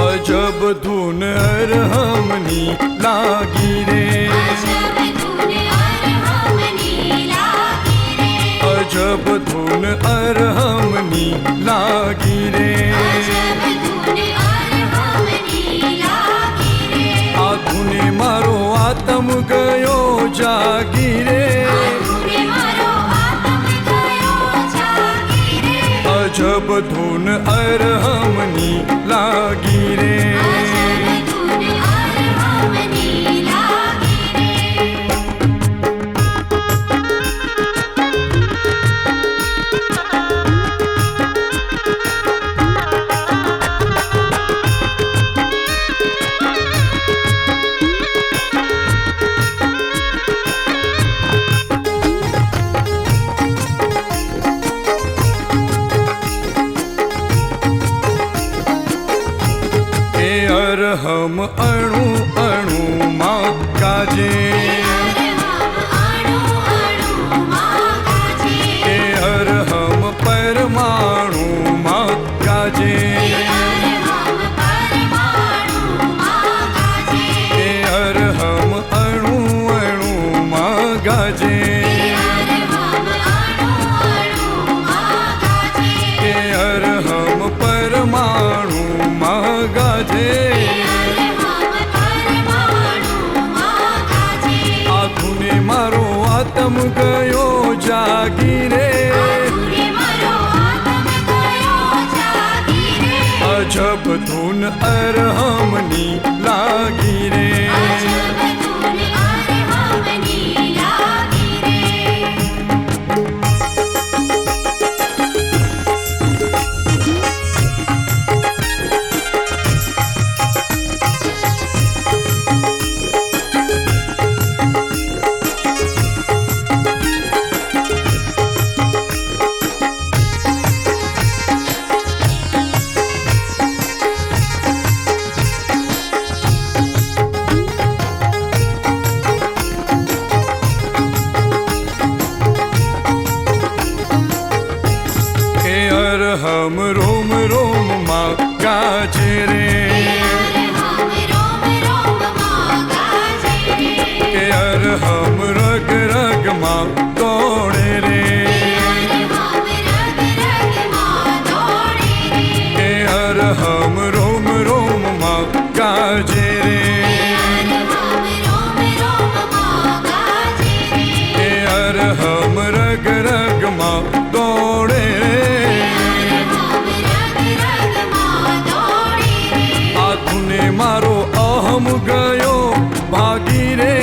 अजब धुन अरहमनी लागी रे, अजब धुन अरहमनी लागी रे, आ धुने मारो आत्म गयो जागी रे, अजब धुन अरहमनी लागी रे। अरहम अणु अणु माँ गाजे, ए अरहम परमाणु माँ गाजे, ए अरहम अणु अणु माँ गाजे, ए अरहम परमाणु माँ गाजे। मारो आत्म गयो जागी रे, अजब धुन अरहमनी लागी रे। हम रोम रोम माँ गाजे रे, के अरहम रग रग माँ दौड़े रे, के अरहम रोम रोम माँ गाजे रे, के अरहम रग रग माँ दौड़े रे। मारो अहम गयो भागी रे,